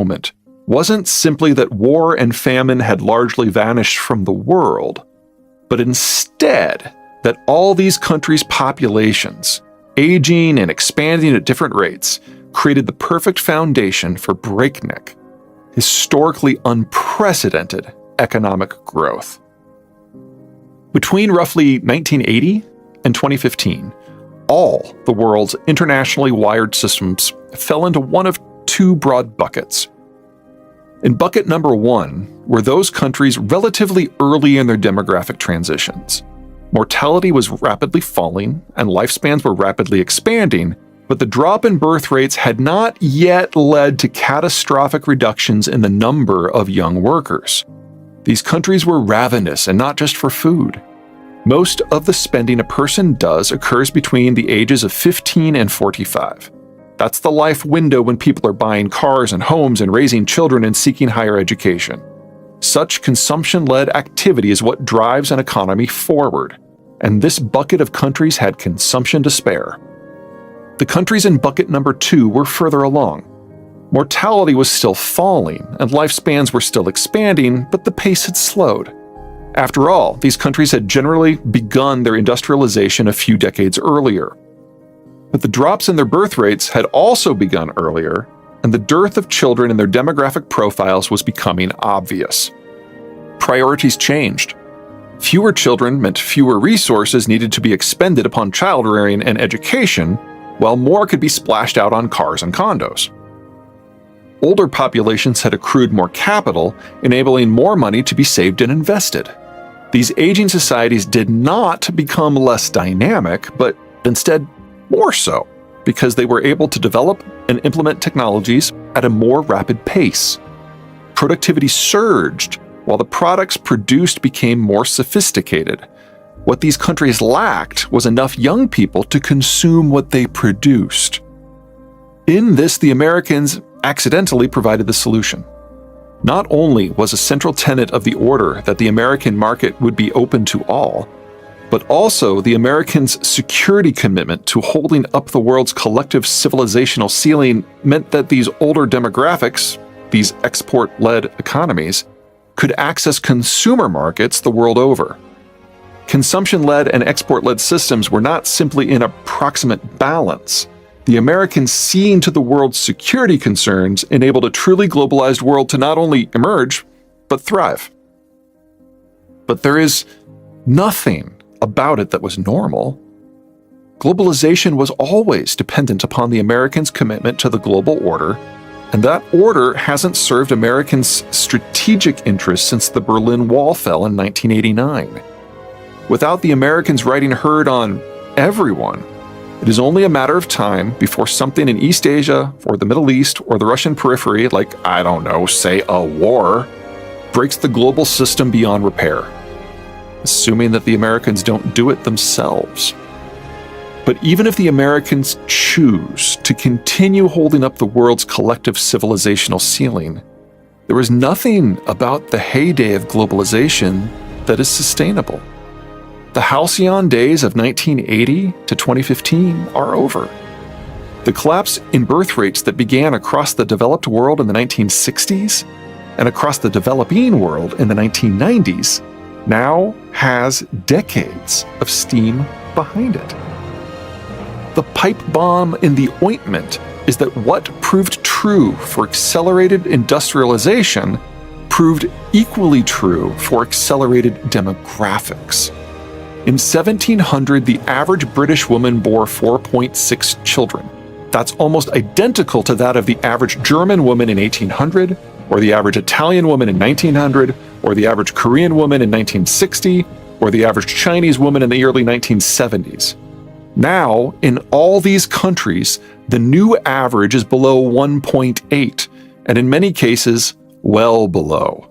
moment wasn't simply that war and famine had largely vanished from the world, but instead that all these countries' populations, aging and expanding at different rates, created the perfect foundation for breakneck, historically unprecedented economic growth. Between roughly 1980 and 2015, all the world's internationally wired systems fell into one of two broad buckets. In bucket number one were those countries relatively early in their demographic transitions. Mortality was rapidly falling and lifespans were rapidly expanding, but the drop in birth rates had not yet led to catastrophic reductions in the number of young workers. These countries were ravenous, and not just for food. Most of the spending a person does occurs between the ages of 15 and 45. That's the life window when people are buying cars and homes and raising children and seeking higher education. Such consumption-led activity is what drives an economy forward, and this bucket of countries had consumption to spare. The countries in bucket number two were further along. Mortality was still falling, and lifespans were still expanding, but the pace had slowed. After all, these countries had generally begun their industrialization a few decades earlier. But the drops in their birth rates had also begun earlier, and the dearth of children in their demographic profiles was becoming obvious. Priorities changed. Fewer children meant fewer resources needed to be expended upon child rearing and education, while more could be splashed out on cars and condos. Older populations had accrued more capital, enabling more money to be saved and invested. These aging societies did not become less dynamic, but instead more so, because they were able to develop and implement technologies at a more rapid pace. Productivity surged, while the products produced became more sophisticated. What these countries lacked was enough young people to consume what they produced. In this, the Americans accidentally provided the solution. Not only was a central tenet of the order that the American market would be open to all, but also the Americans' security commitment to holding up the world's collective civilizational ceiling meant that these older demographics, these export-led economies, could access consumer markets the world over. Consumption-led and export-led systems were not simply in approximate balance. The Americans, seeing to the world's security concerns, enabled a truly globalized world to not only emerge, but thrive. But there is nothing about it that was normal. Globalization was always dependent upon the Americans' commitment to the global order, and that order hasn't served Americans' strategic interests since the Berlin Wall fell in 1989. Without the Americans riding herd on everyone, it is only a matter of time before something in East Asia or the Middle East or the Russian periphery, like, I don't know, say a war, breaks the global system beyond repair, assuming that the Americans don't do it themselves. But even if the Americans choose to continue holding up the world's collective civilizational ceiling, there is nothing about the heyday of globalization that is sustainable. The halcyon days of 1980 to 2015 are over. The collapse in birth rates that began across the developed world in the 1960s and across the developing world in the 1990s now has decades of steam behind it. The pipe bomb in the ointment is that what proved true for accelerated industrialization proved equally true for accelerated demographics. In 1700, the average British woman bore 4.6 children. That's almost identical to that of the average German woman in 1800, or the average Italian woman in 1900, or the average Korean woman in 1960, or the average Chinese woman in the early 1970s. Now, in all these countries, the new average is below 1.8, and in many cases, well below.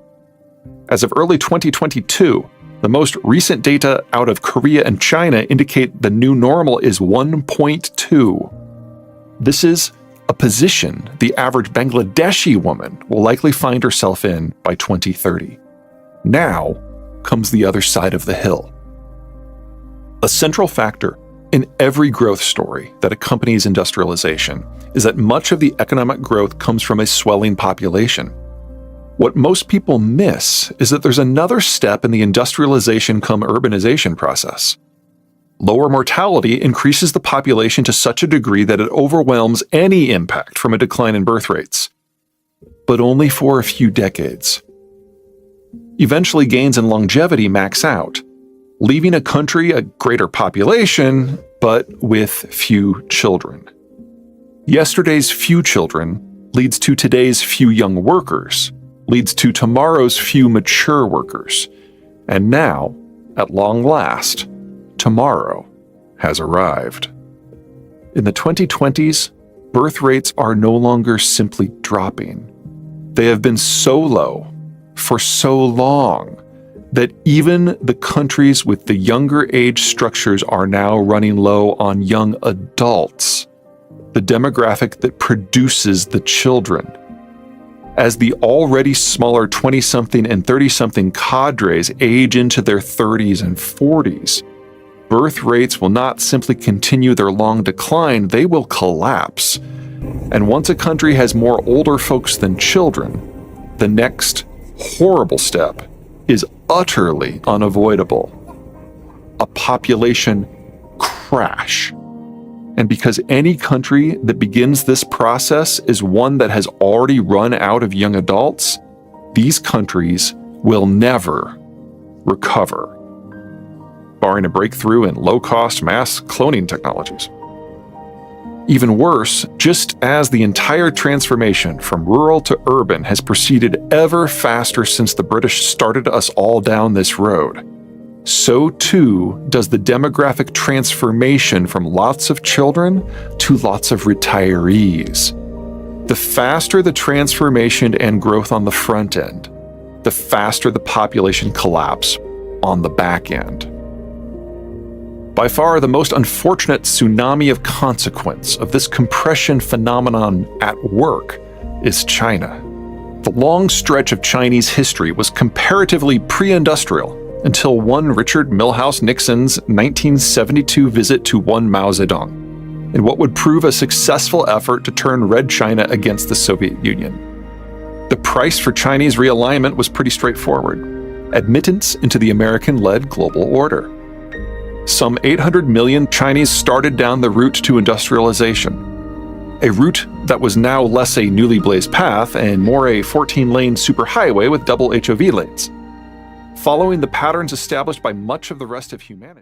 As of early 2022, the most recent data out of Korea and China indicate the new normal is 1.2. This is a position the average Bangladeshi woman will likely find herself in by 2030. Now comes the other side of the hill. A central factor In every growth story that accompanies industrialization is that much of the economic growth comes from a swelling population. What most people miss is that there's another step in the industrialization come urbanization process. Lower mortality increases the population to such a degree that it overwhelms any impact from a decline in birth rates, but only for a few decades. Eventually, gains in longevity max out, leaving a country a greater population, but with few children. Yesterday's few children leads to today's few young workers, leads to tomorrow's few mature workers. And now, at long last, tomorrow has arrived. In the 2020s, birth rates are no longer simply dropping. They have been so low for so long that even the countries with the younger age structures are now running low on young adults, the demographic that produces the children. As the already smaller 20-something and 30-something cadres age into their 30s and 40s, birth rates will not simply continue their long decline, they will collapse. And once a country has more older folks than children, the next horrible step is utterly unavoidable: a population crash. And because any country that begins this process is one that has already run out of young adults, these countries will never recover, barring a breakthrough in low-cost mass cloning technologies. Even worse, just as the entire transformation from rural to urban has proceeded ever faster since the British started us all down this road, so too does the demographic transformation from lots of children to lots of retirees. The faster the transformation and growth on the front end, the faster the population collapse on the back end. By far the most unfortunate tsunami of consequence of this compression phenomenon at work is China. The long stretch of Chinese history was comparatively pre-industrial until one Richard Milhous Nixon's 1972 visit to one Mao Zedong, in what would prove a successful effort to turn Red China against the Soviet Union. The price for Chinese realignment was pretty straightforward: admittance into the American-led global order. Some 800 million Chinese started down the route to industrialization, a route that was now less a newly blazed path and more a 14-lane superhighway with double HOV lanes, following the patterns established by much of the rest of humanity.